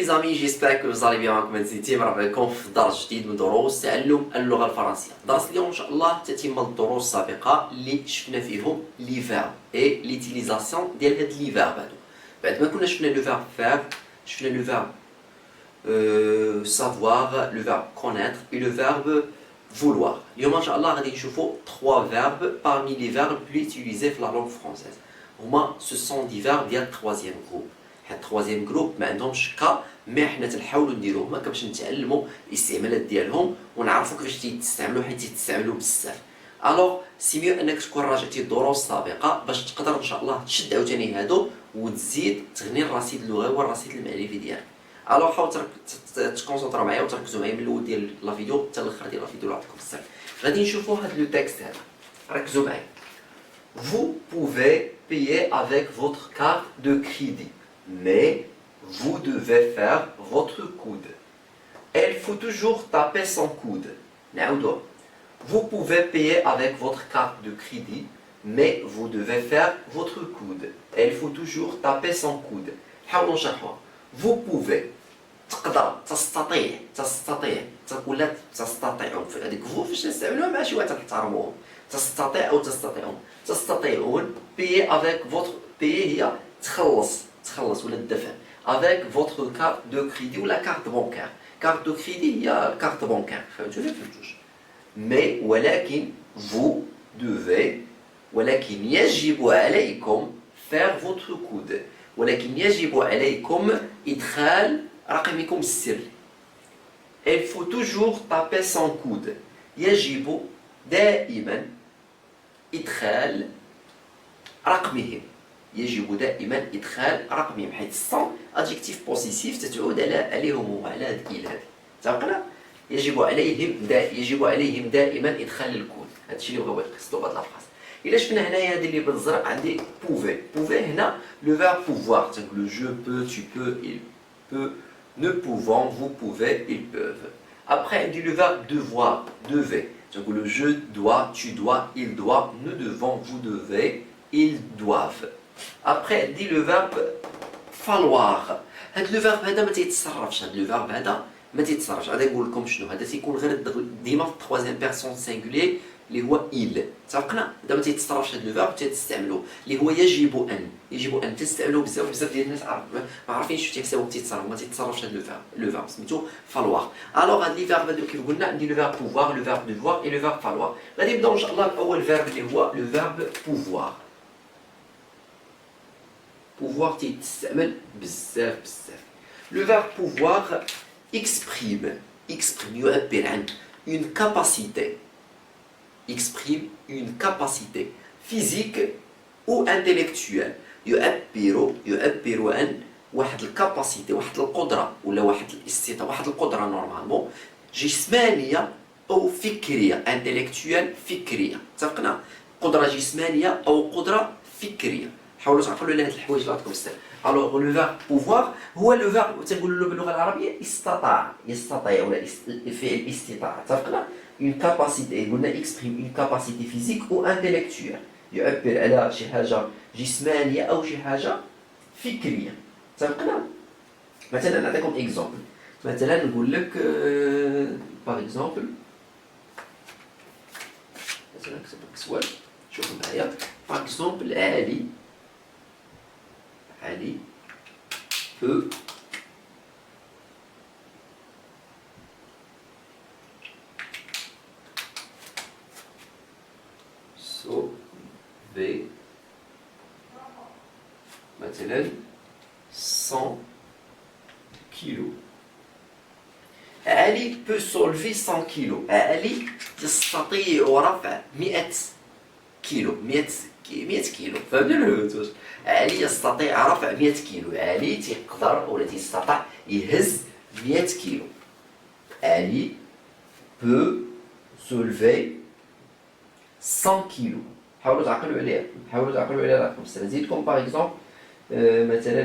les amis, j'espère que vous allez bien. معكم نزيتي مرحبا بكم في درس جديد من دروس تعلم اللغة الفرنسية. درس اليوم إن شاء الله تتم الدروس السابقة اللي شفنا فيهم لي فيرب et l'utilisation ديال هاد لي فيرب هادو. بعد ما كنا شفنا لو فيرب faire, شفنا لو فيرب savoir, le verbe connaître et le verbe vouloir. اليوم إن شاء الله غادي نشوفوا 3 verbes parmi les verbes plus utilisés في la langue française. هما ce sont des verbes ديال 3e groupe. هاد 3e جروب ما عندهمش كا مي حنا تنحاولوا نديروهم هكا باش نتعلموا الاستعمالات ديالهم ونعرفوا كيفاش تيستعملوا حيت تيستعملوا بزاف. الوغ سي ميو انك تكون راجعتي الدروس السابقه باش تقدر ان شاء الله تشد عاوتاني هادو وتزيد تغني الرصيد اللغوي والرصيد المعرفي ديالك. الوغ حاول تكونسونطراو معايا وتركزوا معايا من الاول ديال لا فيديو حتى الاخر ديال لا فيديو. يعطيكم الصحه. غادي نشوفوا هاد لو تكست هذا. ركزوا معايا. Vous pouvez payer avec votre carte de crédit. Mais vous devez faire votre coude. Il faut toujours taper son coude. Vous pouvez payer avec votre carte de crédit, mais vous devez faire votre coude. Il faut toujours taper son coude. Vous pouvez. تستطيعون payer avec votre payer هي تخلص ولا الدفع avec votre carte de crédit ou la carte bancaire. carte de crédit هي carte bancaire. فهمتوني فهمتوش. mais ولكن vous devez ولكن يجب عليكم faire votre coude. ولكن يجب عليكم إدخال رقمكم السري. il faut toujours taper son coude. يجب دائما إدخال رقمهم. يجب دائما إدخال رقمهم حيث الصن أدجكتيف بوزيتيف تتعود عليهم وعلى هاد هادي. اتفقنا؟ يجب عليهم دائما إدخال الكود. هادشي اللي بغاو يقصدوا بهاد لافراز. إلا شفنا هنايا هادي اللي بالزرق عندي بوفي هنا لو فيرب بوفوار تنقولو جو بو tu peux il peut ne pouvons vous pouvez ils peuvent. Après عندي لو فيرب devoir devez تنقولو je dois tu dois il doit nous devons vous devez ils doivent. Après عندي لو فيرب falloir. هاد لو فيرب هذا ما تيتصرفش. هاد لو فيرب هذا ما تيتصرفش. غادي نقول لكم شنو هذا. تيكون غير ديما في 3 بيرسون سينغولي اللي هو il. اتفقنا؟ هذا ما تيتصرفش. هاد لو فيرب تيستعملوه اللي هو يجب ان تستعملوه بزاف ديال الناس ما عارفينش شنو تيحسبوا تيتصرف. ما تيتصرفش هاد لو فيرب سميتو falloir. الوغ هاد لي فيرب هادو كيف قلنا عندي لو فيرب pouvoir لو فيرب devoir et لو فيرب falloir. غادي نبداو ان شاء الله باول فيرب اللي هو لو فيرب pouvoir. pouvoir تيستعمل بزاف. لو فيرب pouvoir exprime يعبر عن une capacité. exprime une capacité physique ou intellectuelle. يعبر عن واحد الكاباسيتي واحد القدرة ولا واحد الاستطاعة واحد القدرة نورمالمون جسمانية أو فكرية. intellectuelle فكرية. اتفقنا؟ قدرة جسمانية أو قدرة فكرية. حاولوا تعقلوا على هاد الحوايج اللي عطيتكم السر. الوغ لو فيرب بوفوار هو لو فيرب تنقولوا له باللغة العربية يستطيع ولا فعل استطاعة. اتفقنا؟ une capacité قلنا exprime une capacité physique ou intellectuelle. يعبر على شي حاجة جسمانية أو شي حاجة فكرية. اتفقنا؟ مثلا نعطيكم اكزومبل. مثلا نقول لك باغ اكزومبل مثلا نكتب لك سؤال. شوفوا معايا باغ اكزومبل علي peut sauver مثلا 100 كيلو. علي peut soulever 100 كيلو. علي يستطيع رفع 100 كيلو. 100 كيلو. فهمتوا؟ علي يستطيع رفع 100 كيلو. علي تيقدر ولا تيستطيع يهز 100 كيلو. علي peut soulever 100 كيلو. حاولوا تعقلوا عليها راكم. نزيدكم باغ اكزومبل مثلا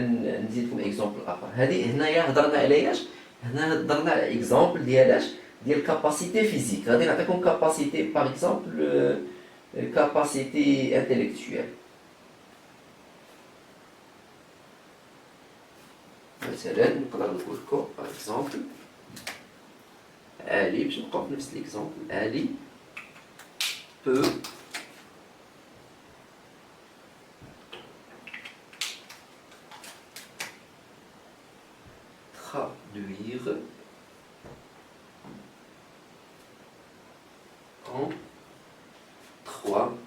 نزيدكم اكزومبل اخر. هذه هنايا هضرنا على اش؟ هنا هضرنا على اكزومبل ديال اش؟ ديال كاباسيتي فيزيك. غادي نعطيكم كاباسيتي باغ اكزومبل كاباسيتي انتيليكتويال. مثلا نقدر نقول لكم باغ اكزومبل علي باش نبقاو في نفس ليكزومبل علي peut traduire en 3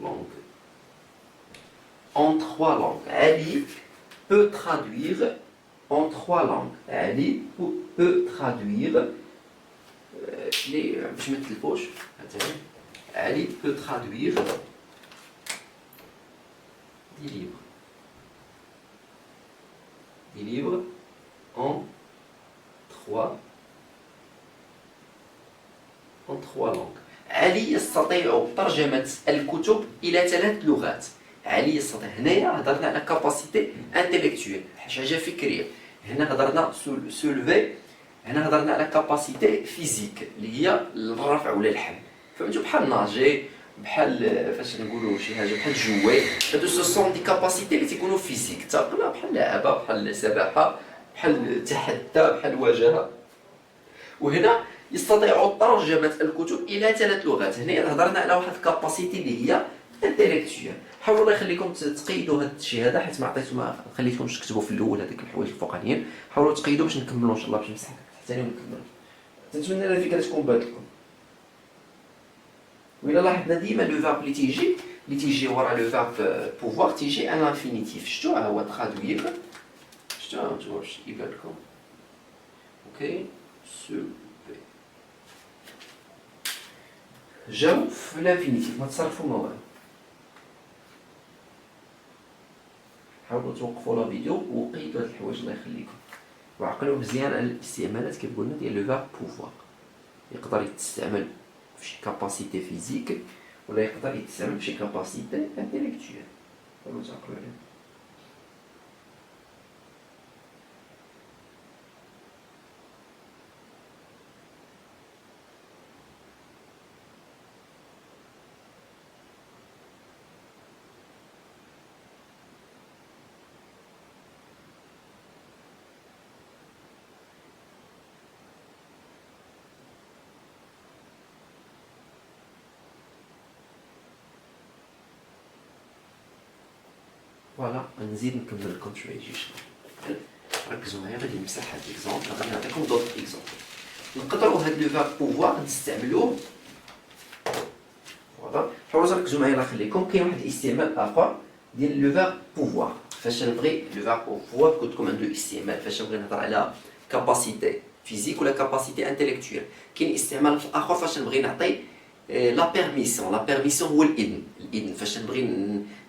langues. En 3 langues. Ali peut traduire en 3 langues. Ali peut traduire باش ما تلفوش Ali peut traduire des livres en 3 langues. علي يستطيع ترجمة الكتب إلى 3 لغات. علي يستطيع. هنايا هضرنا على كاباسيتي انتيليكتويل، حاجة فكرية. هنا هضرنا سولفي، هنا هضرنا على كاباسيتي فيزيك اللي هي الرفع ولا الحمل. فهمتوا؟ بحال ناجي، بحال فاش نقولوا شي حاجة بحال جوي. هادو سو سون دي كاباسيتي اللي تيكونوا فيزيك، تقلا بحال لعبة، بحال السباحة، بحال التحدي، بحال الواجهة. وهنا يستطيع ترجمة الكتب إلى 3 لغات. هنا هضرنا على واحد الكاباسيتي اللي هي انتيليكتويال. حاولوا الله يخليكم تقيدوا هذا الشيء هذا، حيت ما عطيتو ما خليتكمش تكتبوا في الاول هذيك الحوايج الفوقانيين. حاولوا تقيدوا باش نكملوا ان شاء الله، باش نمسح حتى نكملوا. تنتمنى الفكره تكون بانت لكم. وإلا لاحظنا ديما لو فيرب اللي تيجي ورا لو فيرب بوفوار تيجي ان انفينيتيف. شفتوا ها هو ترادوير، شفتوا هانتوما باش يبان لكم. اوكي سوبي جاو في الانفينيتيف، ما تصرفوا ما والو. حاولوا توقفوا لا فيديو وقيدوا هاد الحوايج الله يخليكم، وعقلوا مزيان على الاستعمالات كيف قلنا ديال لو فيرب بوفوار. يقدر يستعمل في شي كاباسيتي فيزيك ولا يقدر يستعمل في شي كاباسيتي انتيليكتويال. حاولوا تعقلوا عليه. فوالا نزيد نكمل لكم شويه شويه. ركزوا معايا، غادي نمسح هاد ليكزومبل، غادي نعطيكم دوط اكزومبل. نقدروا هاد لو فيرب بوفوار نستعملوه. فوالا حاولوا تركزوا معايا الله يخليكم. كاين واحد الاستعمال اخر ديال لو فيرب بوفوار. فاش نبغي لو فيرب بوفوار قلت لكم عنده استعمال فاش نبغي نهضر على كاباسيتي فيزيك ولا كاباسيتي انتيليكتويال. كاين استعمال اخر فاش نبغي نعطي لا بيرميسيون. لا بيرميسيون هو الاذن. فاش نبغي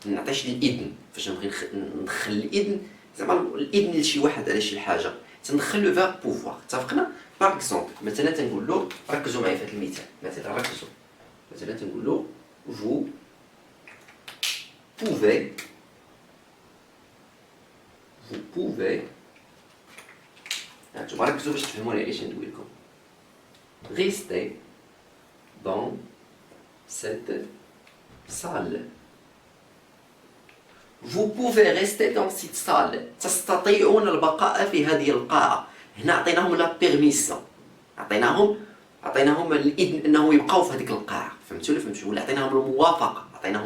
نعطي شي الاذن، فاش نبغي ندخل الاذن، زعما الاذن لشي واحد على شي حاجه، تندخل لو فيرب بوفوار. اتفقنا؟ باغ اكزومبل مثلا تنقول له، ركزوا معايا في هذا المثال، مثلا ركزوا، مثلا تنقول له vous pouvez هانتوما ركزوا باش تفهموني علاش ندوي لكم. rester dans cette salle. Vous pouvez rester dans cette salle. تستطيعون البقاء في هذه القاعة. هنا عطيناهم لا بيرميسيون، عطيناهم الإذن أنه يبقاو في هذيك القاعة. فهمتوا ولا عطيناهم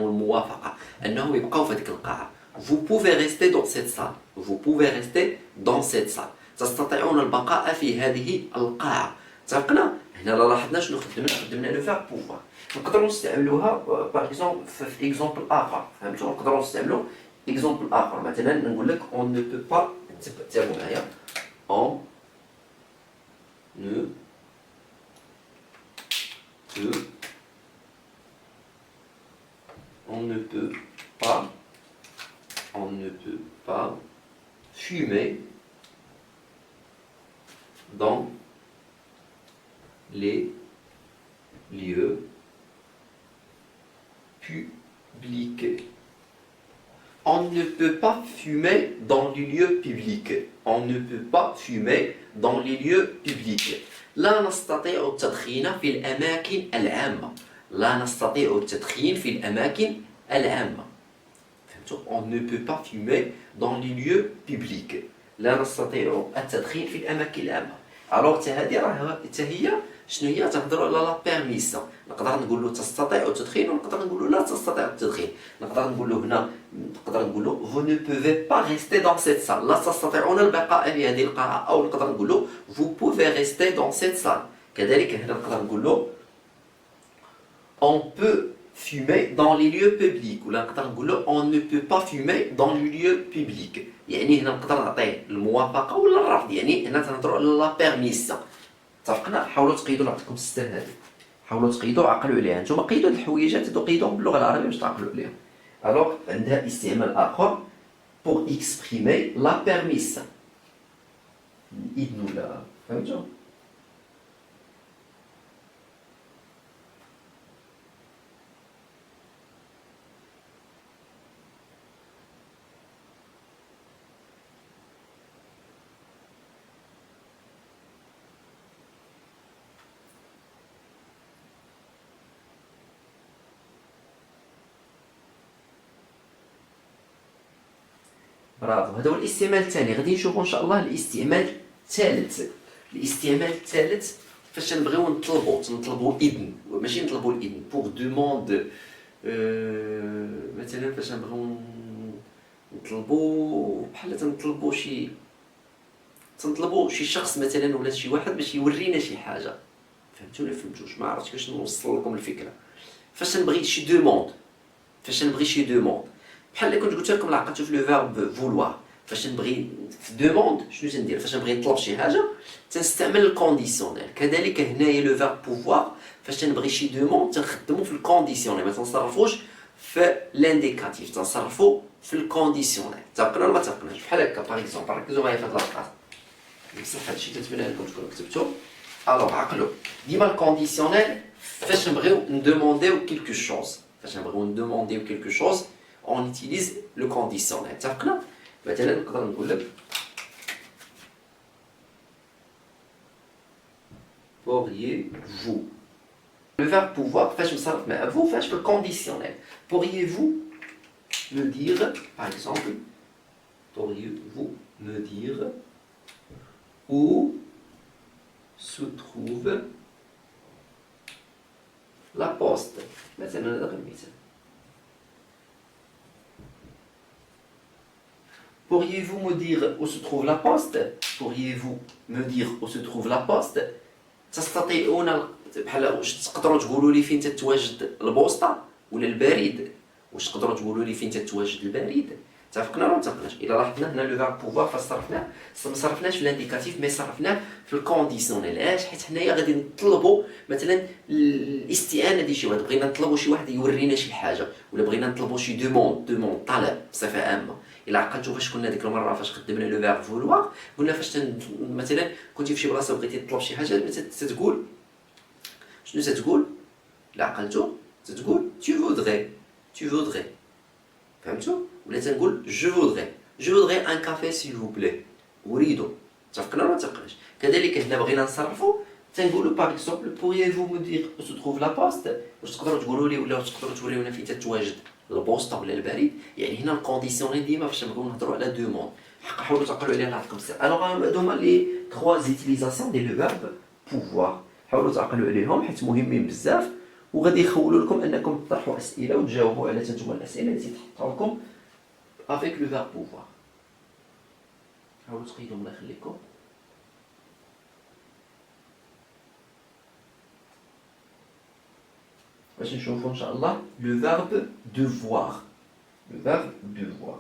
الموافقة أنهم يبقاو في هذيك القاعة. Vous pouvez rester dans cette salle. Vous pouvez rester dans cette salle. تستطيعون البقاء في هذه القاعة. اتفقنا؟ هنا لا لاحظنا شنو خدمنا لو فيرب بوفوار. نقدروا نستعملوها باغ اكزومبل في اكزومبل اخر. فهمتوا؟ نقدروا نستعملوا اكزومبل اخر. مثلا نقول لك on ne peut pas، تابعوا معايا، on ne peut pas fumer dans les lieux publics. On ne peut pas fumer dans les lieux publics. On ne peut pas fumer dans les lieux publics. لا نستطيع التدخين في الأماكن العامة. لا نستطيع التدخين في الأماكن العامة. on ne peut pas fumer dans les lieux publics. لا نستطيع التدخين في الأماكن العامة. الوغ حتى هادي راه حتى هي شنو هي تهضروا على لا بيرميسيون. نقدر نقول له تستطيع التدخين ونقدر نقول له لا تستطيع التدخين. نقدر نقول له هنا نقدر نقول له vous ne pouvez pas rester dans cette salle. لا تستطيعون البقاء في هذه القاعة. أو نقدر نقول له vous pouvez rester dans cette salle. كذلك هنا نقدر نقول له on peut fumer dans les lieux publics ولا نقدر نقول له on ne peut pas fumer dans les lieux publics. يعني هنا نقدر نعطيه الموافقة ولا الرفض. يعني هنا تنهضروا على لا بيرميسيون. اتفقنا؟ حاولوا تقيدوا نعطيكم الستة هذه. حاولوا تقيدوا عقلوا عليها. نتوما قيدوا هاد الحويجات هادو قيدوهم باللغة العربية باش تعقلوا عليها. الوغ عندها استعمال آخر pour exprimer la permission. الإذن ولا فهمتوا؟ برافو. هذا هو الاستعمال الثاني. غادي نشوفوا ان شاء الله الاستعمال الثالث. الاستعمال الثالث فاش نبغيو نطلبوا اذن ماشي نطلبوا الاذن بوغ دوموند. مثلا فاش نبغيو نطلبوا بحال تنطلبوا شي شخص مثلا ولا شي واحد باش يورينا شي حاجه. فهمتوا ولا فهمتوش؟ ما عرفتش كيفاش نوصل لكم الفكره. فاش نبغي شي دوموند بحال اللي كنت قلت لكم عقلتوا في لو فيرب فولوار. فاش نبغي في دوموند شنو تندير؟ فاش نبغي نطلب شي حاجه تنستعمل الكونديسيونيل. كذلك هنايا لو فيرب بوفوار فاش نبغي شي دوموند تنخدموا في الكونديسيونيل. ما تنصرفوش في لانديكاتيف، تنصرفوا في الكونديسيونيل. اتفقنا ولا ما اتفقناش؟ بحال هكا باغ اكزومبل ركزوا معايا في هاد لاباس بصح هادشي تتبان لكم تكونوا كتبتو. الوغ عقلوا ديما الكونديسيونيل فاش نبغيو ندومونديو كيلكو شوز. فاش نبغيو ندومونديو كيلكو شوز on utilise le conditionnel. اتفقنا؟ مثلا نقدر نقول لك pourriez-vous. Le verbe pouvoir فاش مصرف مع vous فاش في الكونديسيونيل. pourriez-vous me dire par exemple pourriez-vous me dire où se trouve la poste. مثلا هذا غير مثال. Pourriez-vous me dire où se trouve la poste? Pourriez-vous me dire où se trouve la poste? تستطيعون بحال واش تقدروا تقولوا لي فين تتواجد البوسطه ولا البريد؟ واش تقدروا تقولوا لي فين تتواجد البريد؟ اتفقنا ولا ما اتفقناش؟ الا لاحظنا هنا لو فيرب بوفوار فاش صرفناه ما صرفناش في الانديكاتيف مي صرفناه في الكونديسيونيل. علاش؟ حيت حنايا غادي نطلبوا مثلا الاستعانه ديال شي واحد. بغينا نطلبوا شي واحد يورينا شي حاجه ولا بغينا نطلبوا شي دوموند طلب بصفه عامه. الا عقلتوا فاش كنا ديك المره فاش خدمنا لو فيرب فولوار قلنا فاش مثلا كنتي في شي بلاصه بغيتي تطلب شي حاجه تتقول شنو تتقول؟ الا عقلتوا تتقول tu voudrais. فهمتوا؟ ولا تنقول je voudrais un café s'il vous plaît. اريد. اتفقنا ولا ما اتفقناش؟ كذلك هنا بغينا نصرفوا تنقولوا باغ اكزومبل pourriez-vous me dire où se trouve la poste. واش تقدروا تقولوا لي ولا تقدروا توريونا فين تتواجد البوسطه ولا البريد؟ يعني هنا الكونديسيونيل ديما فاش نبغيو نهضروا على دوموند. حاولوا تعقلوا عليها نعطيكم السر. الوغ هادو هما لي 3 زيتيليزاسيون ديال لو فيرب بوفوار. حاولوا تعقلوا عليهم حيت مهمين بزاف وغادي يخولوا لكم انكم تطرحوا اسئله وتجاوبوا على تنتوما الاسئله اللي تيتحطوا لكم افيك لو فيرب بوفوار. حاولوا تقيدوا الله يخليكم. باش نشوفوا ان شاء الله لو فيرب devoir. Le verbe devoir.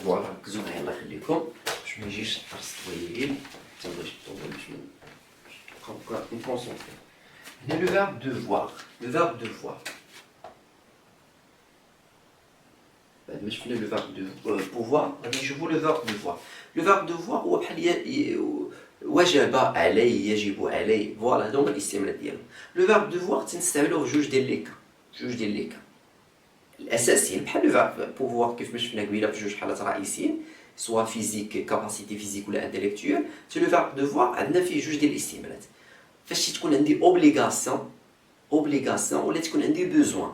فوالا ركزوا معايا الله يخليكم باش ما يجيش الحرص طويل تنبغيش طويل باش نبقاو نكونسونطري. هنا لو فيرب devoir. لو فيرب devoir بعد ما شفنا لو فيرب بوفوار غادي نشوفوا لو فيرب devoir. لو فيرب devoir هو بحال وجب علي، يجب علي، فوالا هادو هما الاستعمالات ديالهم. لو فيرب دوفوار تنستعملوه في جوج ديال لي كا الاساسيين، بحال لو فيرب بوفوار كيف ما شفنا قبيله في جوج حالات رئيسيين، سوا فيزيك كاباسيتي فيزيك ولا انتيليكتويال. تي لو فيرب دوفوار عندنا فيه جوج ديال الاستعمالات. فاش تكون عندي اوبليغاسيون ولا تكون عندي بوزوان.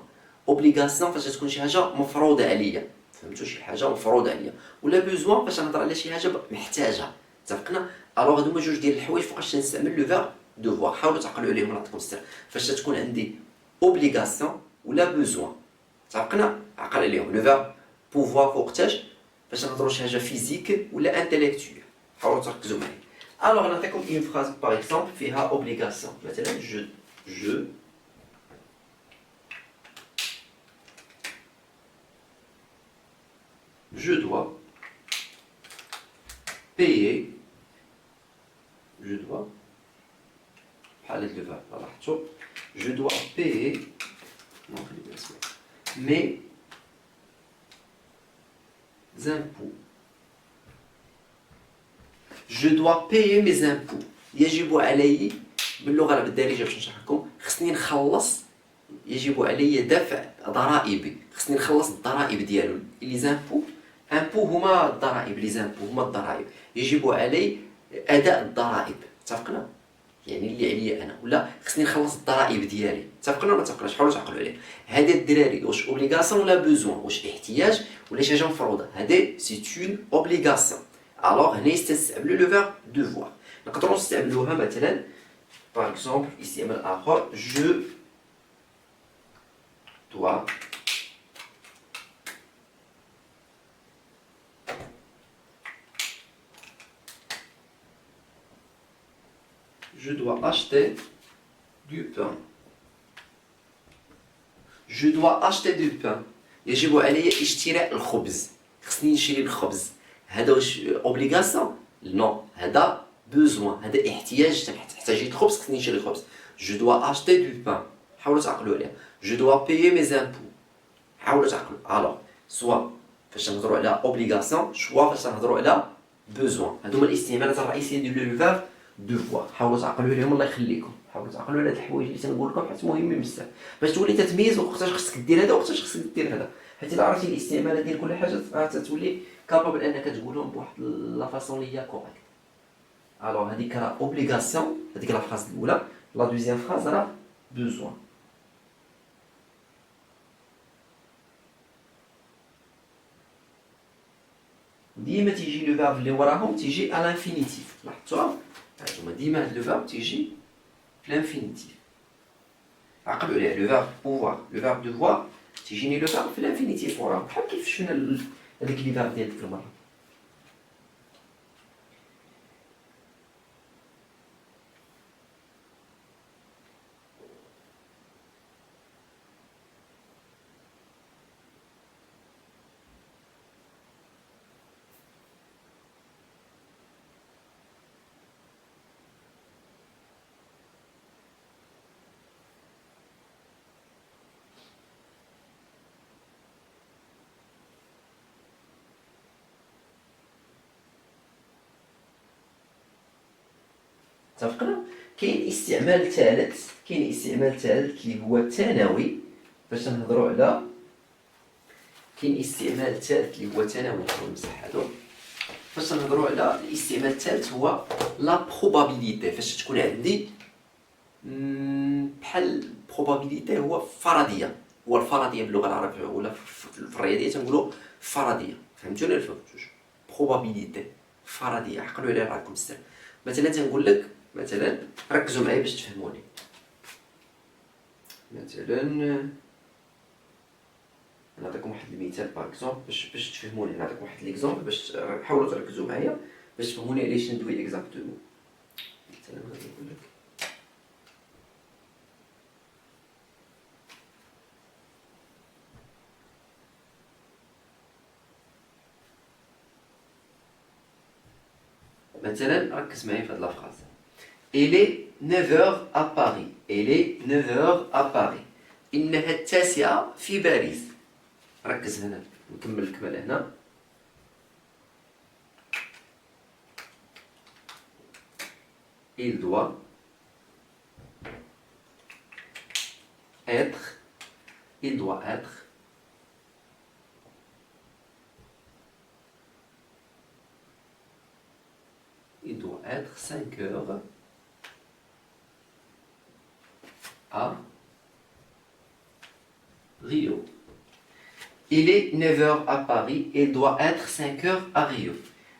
اوبليغاسيون فاش تكون شي حاجه مفروضه عليا، فهمتوا، شي حاجه مفروضه عليا، ولا بوزوان فاش نهضر على شي حاجه محتاجه. اتفقنا؟ الوغ هادو هما جوج ديال الحوايج فوقاش تنستعمل لو فيرب دوفوار. حاولوا تعقلوا عليهم نعطيكم السر. فاش تكون عندي اوبليغاسيون ولا بوزوان، اتفقنا؟ عقل عليهم. لو فيرب بوفوار وقتاش فاش نهضروا شي حاجه فيزيك ولا انتيليكتويال. حاولوا تركزوا معايا. الوغ نعطيكم اون فراز باغ اكزومبل فيها اوبليغاسيون، مثلا je dois payer, je dois payer mes impôts. Je dois payer mes impôts. يجب علي باللغة بالدارجة باش نشرح لكم، خصني نخلص، يجب علي دفع ضرائبي، خصني نخلص الضرائب ديالو. لي زامبو، امبو هما الضرائب، لي زامبو هما الضرائب، يجب علي اداء الضرائب. اتفقنا؟ يعني اللي عليا انا، ولا خصني نخلص الضرائب ديالي. اتفقنا ولا اتفقناش؟ حاولوا تعقلوا عليه. هذا الدراري واش اوبليغاسيون ولا بوزوان؟ واش احتياج ولا شي حاجه مفروضه؟ هذا سي اون اوبليغاسيون. الوغ هنا يستعملوا لو فيرب دوفوار. نقدروا نستعملوها مثلا باغ اكزومبل استعمال اخر، جو dois acheter du pain. Je dois acheter du pain. يجب علي اشتراء الخبز، خصني نشري الخبز. هذا واش اوبليغاسيون؟ نو، هذا بوزوان، هذا احتياج، احتاجيت الخبز خصني نشري الخبز. Je dois acheter du pain. حاولوا تعقلوا عليها. Je dois payer mes impôts. حاولوا تعقلوا. الوغ سوا فاش نهضروا على اوبليغاسيون، شوا فاش نهضروا على بوزوان. هادو هما الاستعمالات الرئيسيه ديال لو فيرب دوفوار. حاولوا تعقلوا عليهم الله يخليكم، حاولوا تعقلوا على هاد الحوايج اللي تنقول لكم، حيت مهمين بزاف باش تولي تتميز وقتاش خصك دير هذا وقتاش خصك دير هذا. حيت الا عرفتي الاستعمالات ديال كل حاجه تتولي كابابل انك تقولهم بواحد لا فاصون اللي هي كوريكت. الوغ هذيك راه اوبليغاسيون، هذيك لا فراز الاولى. لا دوزيام فراز راه بوزوان. ديما تيجي لو فيرب اللي وراهم تيجي على الانفينيتيف. لاحظتوها؟ هانتوما ديما هاد لو فيرب تيجي في الانفينيتيف. عقلوا عليه. لو فيرب بوفوار، لو فيرب دوفوار تيجيني لو فيرب في الانفينيتيف وراهم، بحال كيف شفنا هذيك لي فيرب ديال ديك المره. اتفقنا؟ كاين استعمال ثالث، اللي هو ثانوي باش نهضروا على، كاين استعمال ثالث اللي هو ثانوي. نمسح هادو. باش نهضروا على الاستعمال الثالث هو لا بروبابيليتي. فاش تكون عندي بحال بروبابيليتي هو فرضيه، هو الفرضيه باللغه العربيه، ولا في الرياضيات تنقولوا فرضيه. فهمتوا ولا فهمتوش؟ بروبابيليتي فرضيه. عقلوا عليها راكم السر. مثلا تنقول لك، مثلا ركزوا معايا باش تفهموني. مثلا نعطيكم واحد المثال باغ اكزومبل باش تفهموني. نعطيكم واحد ليكزومبل باش حاولوا تركزوا معايا باش تفهموني علاش ندوي اكزاكتومون. مثلا غادي نقول لك مثلا، ركز معايا في هاد لافراز. Il est 9h à Paris. Il est 9h à Paris. إنها 9 في باريس. ركز هنا، نكمل الكمل هنا. il doit être, il doit être il doit être 5 heures à Rio. Il est 9 heures à Paris, il doit être 5 heures à Rio.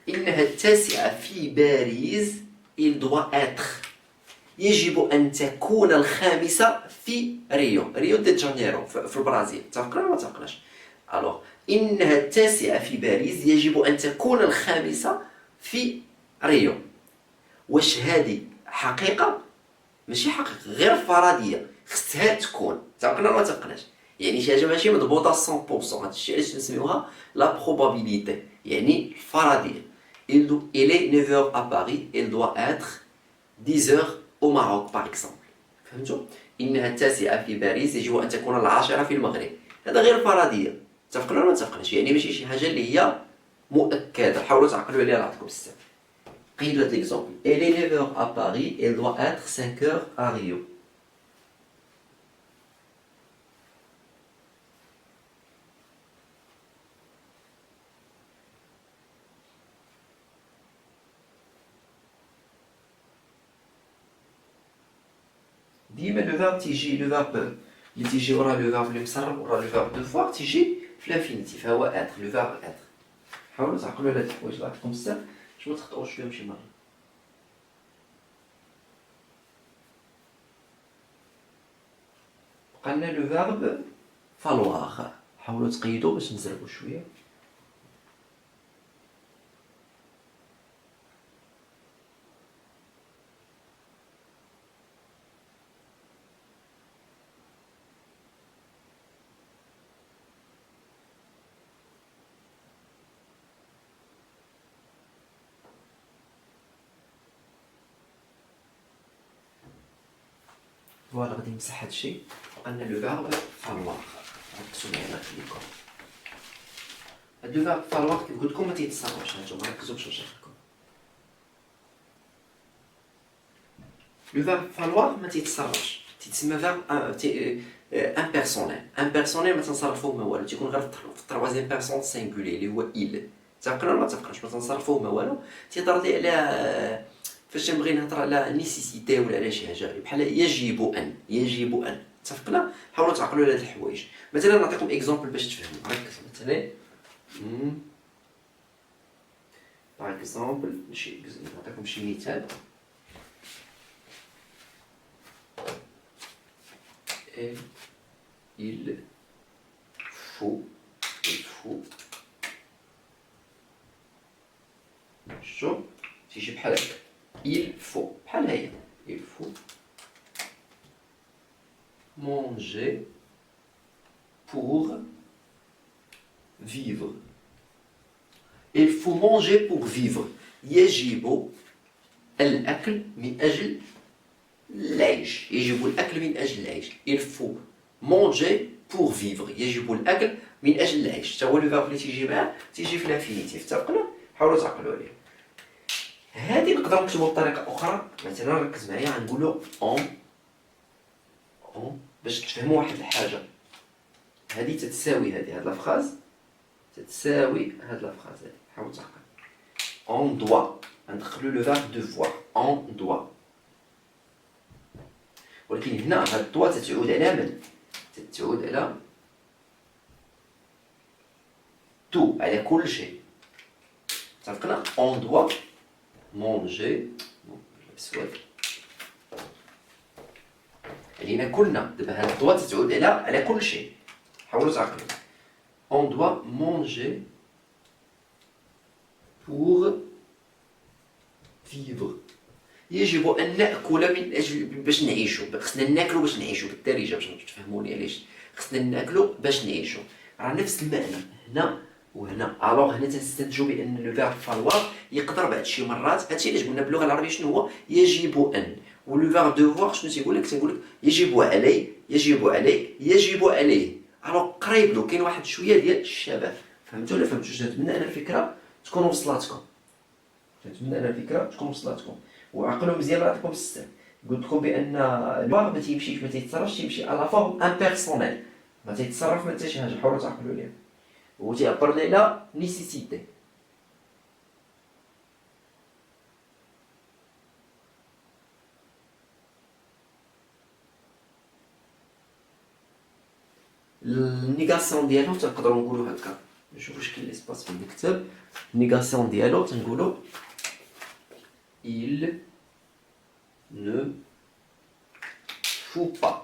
إنها التاسعة في باريس, il doit être. يجب أن تكون الخامسة في ريو. ريو دي جانيرو في البرازيل. اتفقنا ولا ما اتفقناش؟ ألوغ إنها التاسعة في باريس, يجب أن تكون الخامسة في ريو. واش هذه حقيقة؟ ماشي حقيقة, غير فرضية, خصها تكون. اتفقنا ولا ما اتفقناش؟ يعني شي حاجة ماشي مضبوطة 100%. هادشي علاش نسميوها لا probabilité, يعني الفرضية. Il est 9 heures à Paris, il doit être 10 heures au Maroc par exemple. فهمتوا؟ إنها التاسعة في باريس, يجب أن تكون العاشرة في المغرب. هذا غير فرضية. اتفقنا ولا ما اتفقناش؟ يعني ماشي شي حاجة اللي هي مؤكدة. حاولوا تعقلوا عليها, نعطيكم بزاف. قيد هاد ليكزومبل. Elle est 9 heures à Paris, elle doit être 5 heures à Rio. ديما لو فيرب تيجي, لو فيرب اللي تيجي ورا لو فيرب اللي مصرف ورا لو فيرب دوفوار تيجي في لانفينيتيف, هو اتر, لو فيرب اتر. حاولوا تعقلوا على هاد الحوايج اللي عطيتكم بزاف باش ما تخطئوش فيهم شي مره. بقى لنا لو فيرب فالواغ. حاولوا تقيدوا باش نزربوا شويه. فوالا غادي نمسح هادشي. بقى لنا لو فيرب فالواغ. ركزوا معايا الله يخليكم. هاد لو فيرب فالواغ كيف قلت لكم ما تيتصرفش. هانتوما ركزوا باش نشرح لكم. لو فيرب فالواغ ما تيتصرفش, تيتسمى فيرب امبيرسونيل. امبيرسونيل ما تنصرفوه ما والو, تيكون غير في التروازيام بيرسون سينغولي اللي هو إل. تفقنا ولا ما تفقناش؟ ما تنصرفوه ما والو. تيهضر لي على فاش نبغي نهضر على نيسيسيتي ولا على شي حاجه بحال يجب ان, يجب ان. اتفقنا؟ حاولوا تعقلوا على هاد الحوايج. مثلا نعطيكم اكزومبل باش تفهموا. ركز مثلا. باغ اكزومبل نعطيكم شي مثال. il faut شوف تيجي بحال هكا. il faut بحال هي. il faut manger pour vivre. il faut manger pour vivre. يجب الأكل من أجل العيش. يجب الأكل من أجل العيش. il faut manger pour vivre. يجب الأكل من أجل العيش. تا هو لو فيرب اللي تيجي معاه تيجي في لانفينيتيف. اتفقنا؟ حاولوا تعقلوا عليه. هذه نقدر نكتبوا بطريقة أخرى. مثلا ركز معايا, غنقولوا اون باش تفهموا واحد الحاجة. هذه تتساوي هذه, هاد لافراز تتساوي هاد لافراز هذه. حاول تعقل. on doit. غندخلوا لو فيرب devoir. on doit. ولكن هنا هاد الدوا تتعود على من؟ تتعود على تو, على كل شيء. اتفقنا؟ on doit manger. بسواد علينا كلنا. دابا هاد الدوا تتعود على كل شيء. حاولوا تعقلوا. on doit manger pour vivre. يجب أن نأكل من أجل باش نعيشوا. خصنا ناكلوا باش نعيشوا بالدارجة باش تفهموني علاش. خصنا ناكلوا باش نعيشوا. راه نفس المعنى هنا وهنا. الوغ هنا تنستنتجوا بأن لو فيرب فالوار يقدر بعض شي مرات. هادشي علاش قلنا باللغة العربية شنو هو يجب أن. ولو فيرب دوفوار شنو تيقول لك؟ تيقول لك يجب علي, يجب علي, يجب عليه. الوغ قريب له, كاين واحد شوية ديال الشبه. فهمتوا ولا فهمتوش؟ نتمنى أن الفكرة تكون وصلاتكم. نتمنى أن الفكرة تكون وصلاتكم. وعقلوا مزيان راه عطيكم السيستم. قلت لكم بان الفار ما تيمشيش ما تيتصرفش، تيمشي على فورم امبيرسونيل، ما تيتصرف من حتى شي حاجه. حاولوا تعقلوا ليها. وتيعبر لي على نيسيسيتي. النيغاسيون ديالو تنقدروا نقولوا هكا، نشوفوا شكون ليسباس فين نكتب النيغاسيون ديالو. تنقولوا il ne faut pas،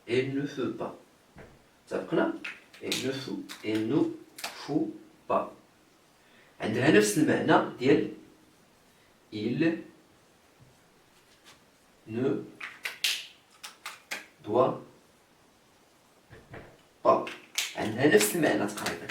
il ne faut pas، اتفقنا؟ il ne faut pas عندها نفس المعنى ديال il ne doit با، عندها نفس المعنى تقريبا،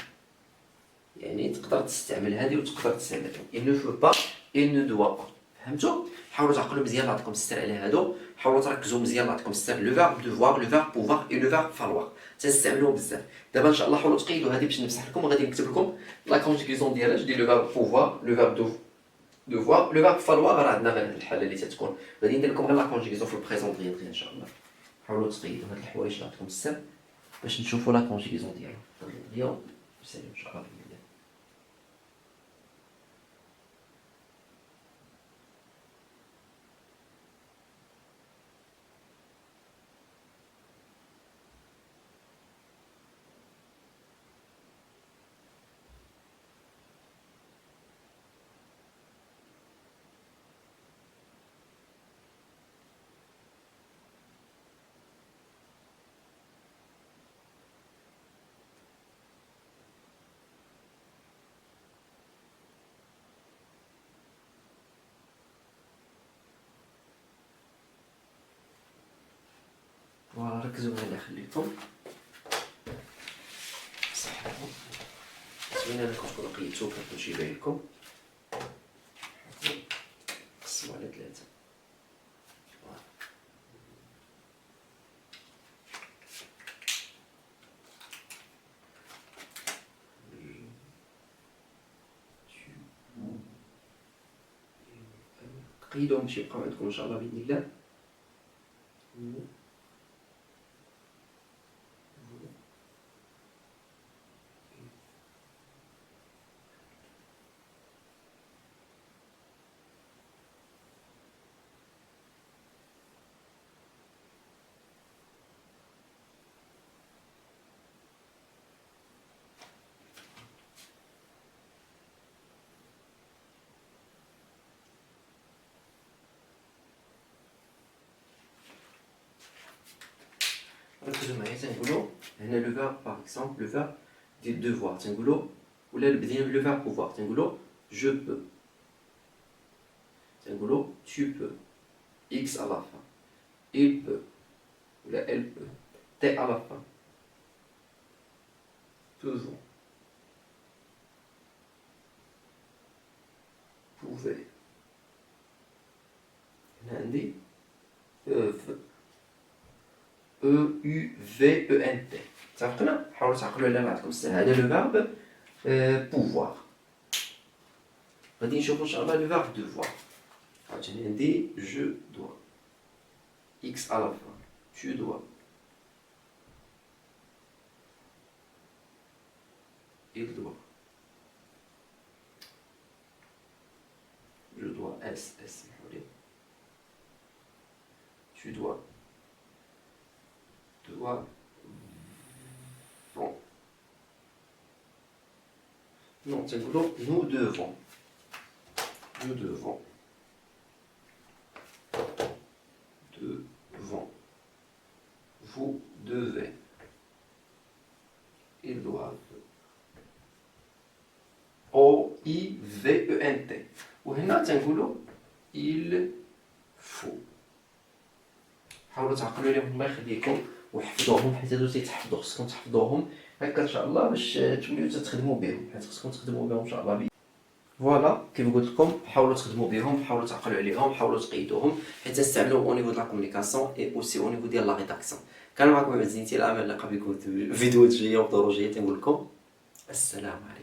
يعني تقدر تستعمل هذه وتقدر تستعمل هذه. il ne faut pas il ne doit pas. فهمتوا؟ حاولوا تعقلوا مزيان الله يعطيكم الستر على هادو. حاولوا تركزوا مزيان الله يعطيكم الستر. لو فيرب دوفوار، لو فيرب بوفوار اي لو فيرب فالوار تنستعملوهم بزاف. دابا ان شاء الله حاولوا تقيدوا هذه باش نمسح لكم، وغادي نكتب لكم لا كونجيغيزون ديالها. جو دي لو فيرب بوفوار، لو فيرب دوفوار، لو فيرب فالوار راه عندنا غير هاد الحاله اللي تتكون. غادي ندير لكم غير لا كونجيغيزون في البريزون دغيا ان شاء الله. حاولوا تقيدوا هاد الحوايج اللي عطيكم السر باش نشوفوا لا كونجيغيزون ديالهم اليوم. سالي ان شاء الله. فوالا ركزوا على اللي خليتهم صحيحو. زوين انا كنت قيدتو كتمشي باين لكم. قسموا على 3. قيدوهم باش يبقاو عندكم ان شاء الله باذن الله. ركزوا معايا. تنقولوا هنا لو فيرب باغ اكزومبل، لو فيرب ديال دوفوار تنقولوا، ولا بدينا بلو فيرب بوفوار تنقولوا جو بو، تنقولوا tu peux، x à la fin، il peut ولا elle peut، t à la fin، pouvons، pouvez. هنا عندي peuvent، E U V E N T. اتفقنا؟ حاولوا تعقلوا على ما عندكم السر. هذا لو فيرب بوفوار. غادي نشوفوا ان شاء الله لو فيرب دوفوار. عاوتاني عندي جو دوا، x à la fin، tu dois، il doit، je dois، s سمحوا لي، tu dois، doit، bon. Non, تنقولوا nous devons، nous devons، devons، vous devez، ils doivent، O I V E N T. وهنا تنقولوا il faut. حاولوا تعقلوا عليهم الله يخليكم وحفظوهم، حيت هادو تيتحفظوا، خصكم تحفظوهم هكا ان شاء الله باش توليو تخدموا بهم، حيت خصكم تخدموا بهم ان شاء الله. فوالا كيف قلت لكم حاولوا تخدموا بهم، حاولوا تعقلوا عليهم، حاولوا تقيدوهم حيت تستعملوهم او نيفو د لا كومونيكاسيون اي اوسي او نيفو ديال لا ريداكسيون. كان معكم عزيزتي الامل، نلقى بكم في فيديو جايه وضروريه. تنقول لكم السلام عليكم.